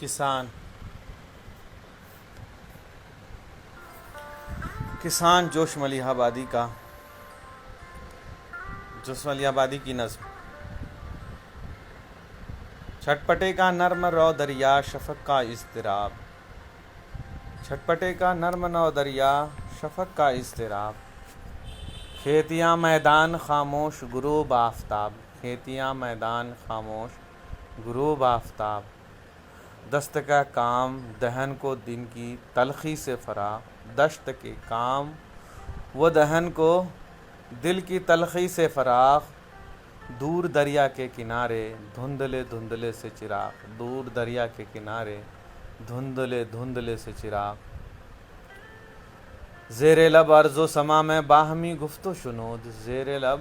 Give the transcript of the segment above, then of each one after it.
کسان جوش ملیح آبادی کی نظم۔ چھٹپٹے کا نرم رو دریا شفق کا اضطراب، چھٹپٹے کا نرم رو دریا شفق کا اضطراب، کھیتیاں میدان خاموش غروب آفتاب، کھیتیاں میدان خاموش غروب آفتاب، دست کا کام دہن کو دن کی تلخی سے فراغ، دشت کے کام وہ دہن کو دل کی تلخی سے فراغ، دور دریا کے کنارے دھندلے دھندلے سے چراغ، دور دریا کے کنارے دھندلے دھندلے سے چراغ، زیر لب ارض و سما میں باہمی گفت و شنود، زیر لب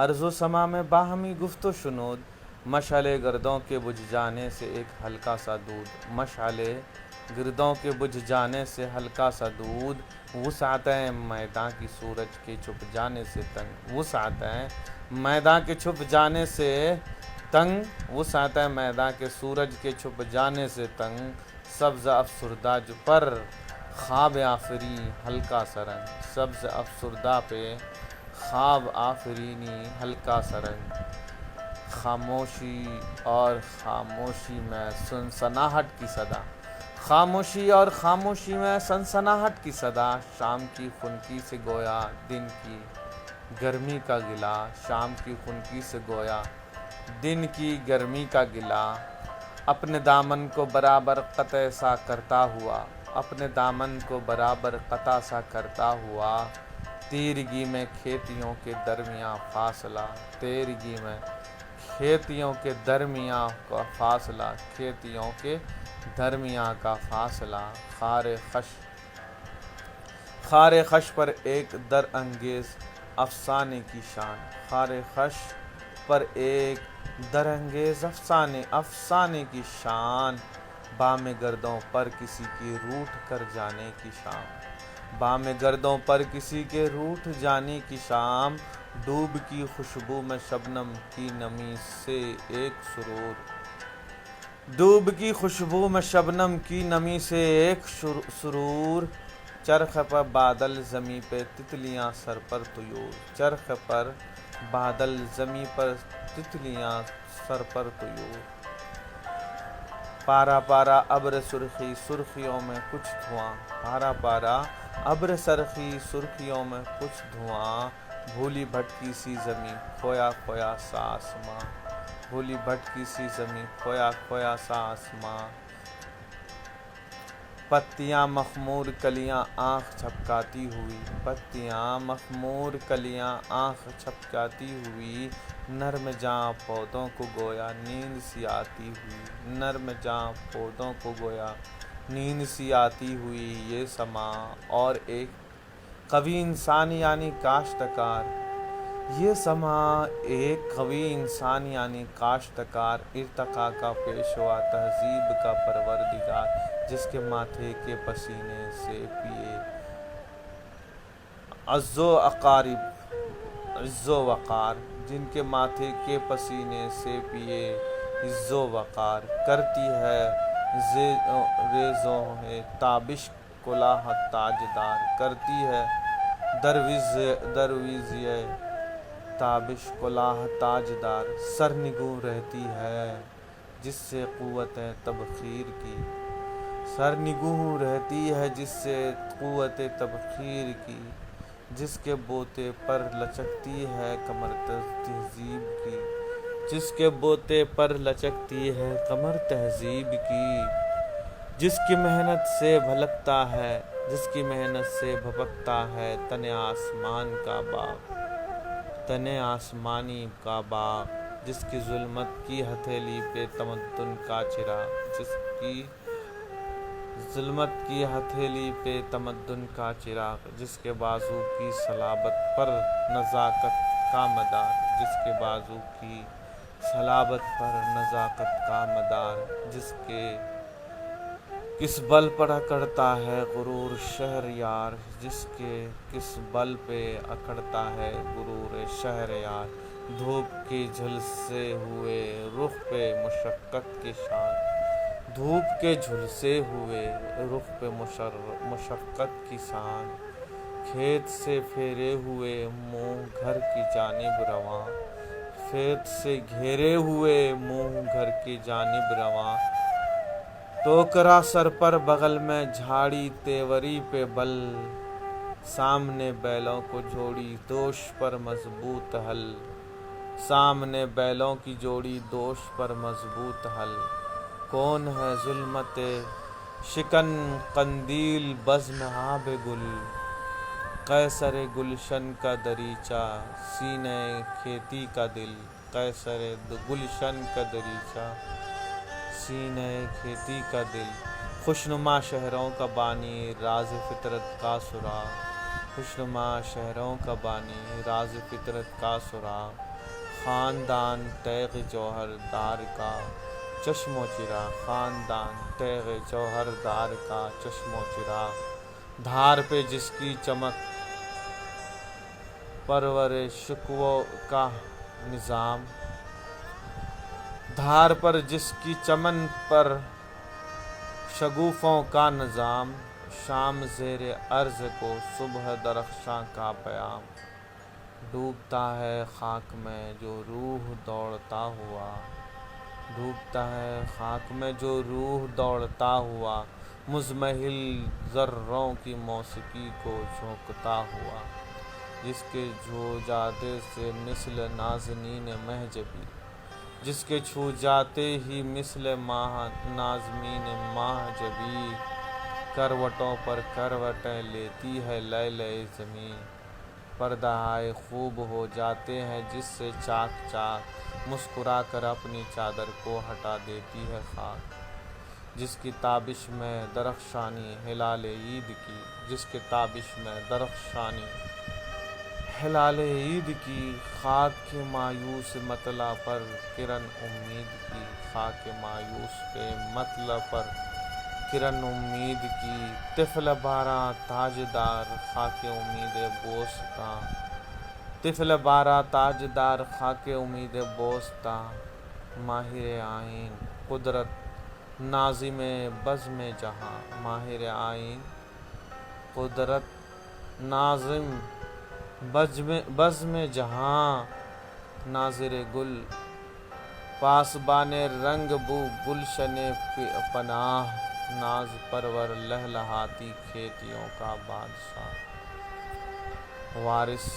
ارض و سما میں باہمی گفت و شنود، مشعل گردوں کے بجھ جانے سے ایک ہلکا سا دودھ، مشعل گردوں کے بجھ جانے سے ہلکا سا دودھ، وسعتیں میداں کی سورج کے چھپ جانے سے تنگ، وسعتیں میداں کے چھپ جانے سے تنگ، وسعتیں میداں کے سورج کے چھپ جانے سے تنگ، سبز افسردہ جو پر خواب آفری ہلکا سا رنگ، سبز افسردہ پہ خواب آفرینی ہلکا سا رنگ، خاموشی اور خاموشی میں سنسناہٹ کی صدا، خاموشی اور خاموشی میں سنسناہٹ کی صدا، شام کی خنکی سے گویا دن کی گرمی کا گلہ، شام کی خنکی سے گویا دن کی گرمی کا گلہ، اپنے دامن کو برابر قطع سا کرتا ہوا، اپنے دامن کو برابر قطع سا کرتا ہوا، تیرگی میں کھیتیوں کے درمیاں فاصلہ، تیرگی میں کھیتیوں کے درمیاں کا فاصلہ، کھیتیوں کے درمیاں کا فاصلہ، خار خش پر ایک در انگیز افسانے کی شان، خار خش پر ایک در انگیز افسانے کی شان، بام گردوں پر کسی کی روٹھ کر جانے کی شام، بام گردوں پر کسی کے روٹھ جانے کی شام، ڈوب کی خوشبو میں شبنم کی نمی سے ایک سرور، ڈوب کی خوشبو میں شبنم کی نمی سے ایک سرور، چرخ پر بادل زمیں پہ تتلیاں سر پر طیور، چرخ پر بادل زمیں پر تتلیاں سر پر طیور، پارا پارا ابر سرخی سرخیوں میں کچھ دھواں، پارا پارا ابر سرخی سرخیوں میں کچھ دھواں، بھولی بھٹکی سی زمیں کھویا کھویا سا آسماں، بھولی بھٹکی سی زمیں کھویا کھویا سا آسماں، پتیاں مخمور کلیاں آنکھ چھپکاتی ہوئی، پتیاں مخمور کلیاں آنکھ چھپکاتی ہوئی، نرم جاں پودوں کو گویا نیند سی آتی ہوئی، نرم جاں پودوں کو گویا نیند سی آتی ہوئی، یہ سما اور ایک قوی انسان یعنی کاشتکار، یہ سما ایک قوی انسان یعنی کاشتکار، ارتقاء کا پیشوا تہذیب کا پروردگار، جس کے ماتھے کے پسینے سے پیے عز و اقارب، عز و وقار، جن کے ماتھے کے پسینے سے پیے عز و وقار، کرتی ہے ریزوں تابش کلاه تاجدار، کرتی ہے درویزی تابش کلاه تاجدار، سرنگوں رہتی ہے جس سے قوت تبخیر کی، سرنگوں رہتی ہے جس سے قوت تبخیر کی، جس کے بوتے پر لچکتی ہے کمر تہذیب کی، جس کے بوتے پر لچکتی ہے کمر تہذیب کی، جس کی محنت سے بھلکتا ہے، جس کی محنت سے بھپکتا ہے تن آسمان کا باغ، تن آسمانی کا باغ، جس کی ظلمت کی ہتھیلی پہ تمدن کا چراغ، جس کی ظلمت کی ہتھیلی پہ تمدن کا چراغ، جس کے بازو کی صلابت پر نزاکت کا مدار، جس کے بازو کی صلابت پر نزاکت کا مدار، جس کے کس بل پر اکڑتا ہے غرور شہریار، جس کے کس بل پہ اکڑتا ہے غرور شہریار، دھوپ کی جھلسے ہوئے رخ پہ مشقت کے شان، دھوپ کے جھلسے ہوئے رخ پہ مشقت کی سان، کھیت سے پھیرے ہوئے منہ گھر کی جانب رواں، کھیت سے گھیرے ہوئے منہ گھر کی جانب رواں، ٹوکرا سر پر بغل میں جھاڑی تیوری پہ بل، سامنے بیلوں کو جوڑی دوش پر مضبوط ہل، سامنے بیلوں کی جوڑی دوش پر مضبوط ہل، کون ہے ظلمت شکن قندیل بزم آب گل، قیصر گلشن کا دریچہ سینہ کھیتی کا دل، قیصر گلشن کا دریچہ سینہ کھیتی کا دل، خوشنما شہروں کا بانی راز فطرت کا سراغ، خوشنما شہروں کا بانی راز فطرت کا سراغ، خاندان تیغ جوہر دار کا چشم و چراغ، خاندان تیغ جوہر دار کا چشم و چراغ، دھار پہ جس کی چمک پرور شکوہ کا نظام، دھار پر جس کی چمن پر شگوفوں کا نظام، شام زیر عرض کو صبح درخشاں کا پیام، ڈوبتا ہے خاک میں جو روح دوڑتا ہوا، ڈوبتا ہے خاک میں جو روح دوڑتا ہوا، مزمحل ذروں کی موسیقی کو جھونکتا ہوا، جس کے چھو جاتے سے مثل نازنین مہ جبی، جس کے چھو جاتے ہی مثل نازمین ماہ جبی، کروٹوں پر کروٹیں لیتی ہے لیلِ زمیں، پردہائے خوب ہو جاتے ہیں جس سے چاک چاک، مسکرا کر اپنی چادر کو ہٹا دیتی ہے خاک، جس کی تابش میں درخشانی ہلال عید کی، جس کی تابش میں درخشانی ہلال عید کی، خاک کے مایوس مطلع پر کرن امید کی، خاک کے مایوس پہ مطلع پر کرن امید کی، طفل باراں تاجدار خاک امید بوستاں، طفل باراں تاجدار خاک امید بوستاں، ماہر آئین قدرت ناظم بزم جہاں، ماہر آئین قدرت ناظم بزم جہاں، ناظر گل پاسبان رنگ بو گلشن پناہ، ناز پرور لہلہاتی کھیتیوں کا بادشاہ، وارث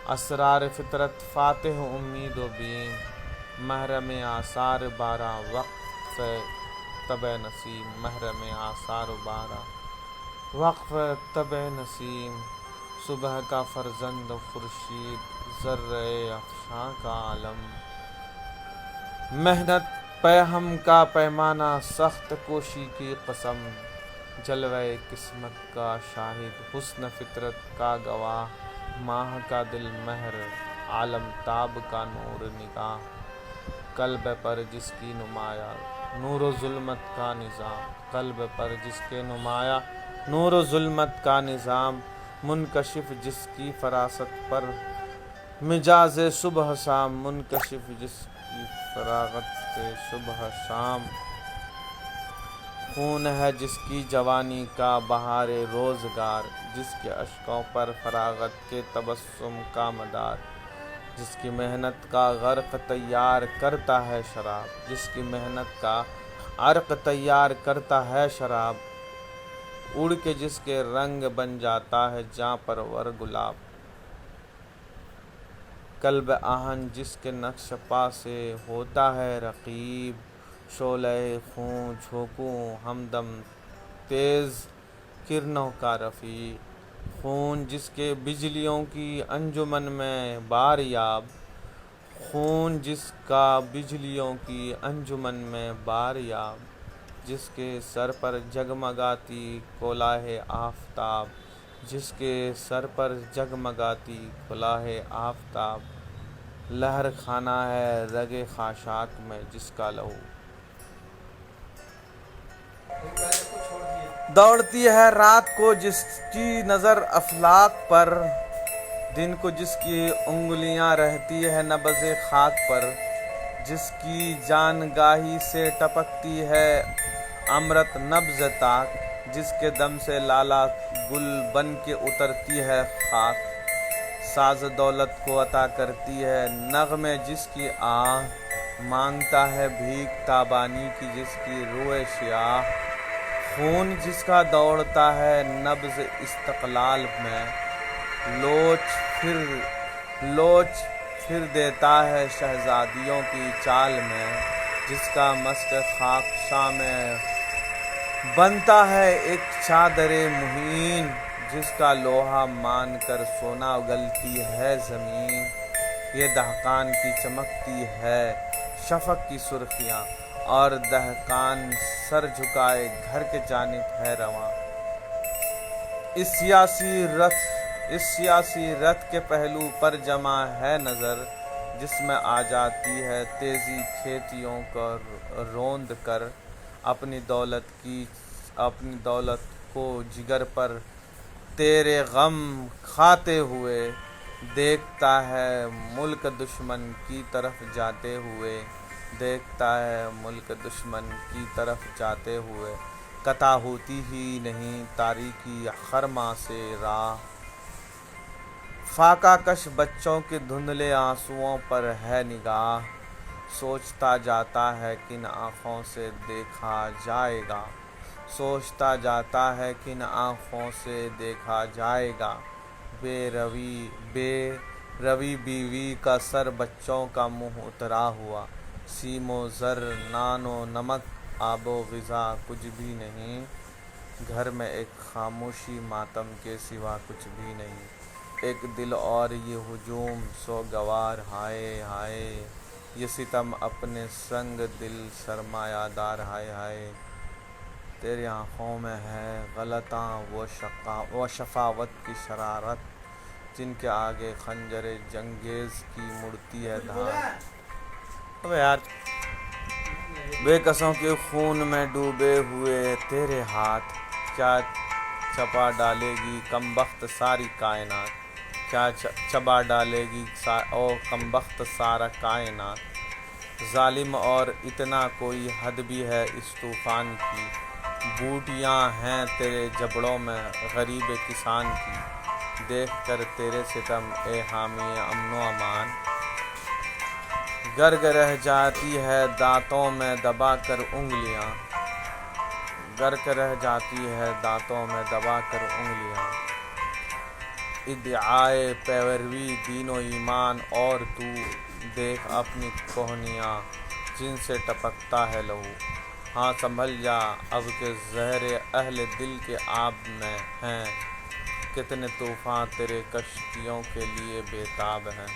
اسرار فطرت فاتح امید و بیم، محرم آثار بارہ وقف طبع نسیم، محرم آثار بارہ وقف طبع نسیم، صبح کا فرزند خورشید ذرہ افشاں کا علم، محنت پہ ہم کا پیمانہ سخت کوشی کی قسم، جلوہ قسمت کا شاہد حسن فطرت کا گواہ، ماہ کا دل مہر عالم تاب کا نور نگاہ، قلب پر جس کی نمایاں نور و ظلمت کا نظام، قلب پر جس کے نمایاں نور و ظلمت کا نظام، منکشف جس کی فراست پر مجاز صبح شام، منکشف جس کی فراغت سے صبح شام، خون ہے جس کی جوانی کا بہار روزگار، جس کے اشکوں پر فراغت کے تبسم کا مدار، جس کی محنت کا غرق تیار کرتا ہے شراب، جس کی محنت کا عرق تیار کرتا ہے شراب، اڑ کے جس کے رنگ بن جاتا ہے جاں پرور گلاب، قلب آہن جس کے نقش پا سے ہوتا ہے رقیب، شعلہ خون جھونکوں ہمدم تیز کرنوں کا رفیق، خون جس کے بجلیوں کی انجمن میں باریاب، خون جس کا بجلیوں کی انجمن میں باریاب، جس کے سر پر جگمگاتی کلاہ آفتاب، جس کے سر پر جگمگاتی کلاہ آفتاب، لہر کھانا ہے رگ خاشاک میں جس کا لہو، دوڑتی ہے رات کو جس کی نظر افلاک پر، دن کو جس کی انگلیاں رہتی ہے نبض خاک پر، جس کی جان گاہی سے ٹپکتی ہے امرت نبض تاک، جس کے دم سے لالا گل بن کے اترتی ہے خاک، ساز دولت کو عطا کرتی ہے نغمے جس کی آہ، مانگتا ہے بھیک تابانی کی جس کی روئے سیاہ، خون جس کا دوڑتا ہے نبض استقلال میں، لوچ پھر دیتا ہے شہزادیوں کی چال میں، جس کا مسک خاک شام میں بنتا ہے ایک چادر مہین، جس کا لوہا مان کر سونا اگلتی ہے زمین، یہ دہقان کی چمکتی ہے شفق کی سرخیاں، اور دہقان سر جھکائے گھر کے جانب ہے رواں، اس سیاسی رتھ کے پہلو پر جمع ہے نظر، جس میں آ جاتی ہے تیزی کھیتیوں کو روند کر، اپنی دولت کو جگر پر تیرے غم کھاتے ہوئے، دیکھتا ہے ملک دشمن کی طرف جاتے ہوئے، قطع ہوتی ہی نہیں تاریکی خرما سے راہ، فاقہ کش بچوں کے دھندلے آنسوؤں پر ہے نگاہ، سوچتا جاتا ہے کن آنکھوں سے دیکھا جائے گا، بے روی بیوی کا سر بچوں کا منہ اترا ہوا، سیم و زر نان و نمک آب و غذا کچھ بھی نہیں، گھر میں ایک خاموشی ماتم کے سوا کچھ بھی نہیں، ایک دل اور یہ ہجوم سوگوار، ہائے ہائے یہ ستم اپنے سنگ دل سرمایہ دار، ہائے ہائے تیری آنکھوں میں ہے غلطاں و شفاوت کی شرارت، جن کے آگے خنجر جنگیز کی مڑتی ہے دھار، اب یار بے کسوں کے خون میں ڈوبے ہوئے تیرے ہاتھ، کیا چبا ڈالے گی کمبخت ساری کائنات، کیا چبا ڈالے گی او کمبخت سارا کائنات، ظالم اور اتنا کوئی حد بھی ہے اس طوفان کی، بوٹیاں ہیں تیرے جبڑوں میں غریب کسان کی، دیکھ کر تیرے ستم اے حامی امن و امان، گرگ رہ جاتی ہے دانتوں میں دبا کر انگلیاں، ادعائے پیروی دین و ایمان، اور تو دیکھ اپنی کوہنیاں جن سے ٹپکتا ہے لہو، ہاں سنبھل جا اب کہ زہر اہل دل کے آب میں ہیں، کتنے طوفاں تیرے کشتیوں کے لیے بے تاب ہیں۔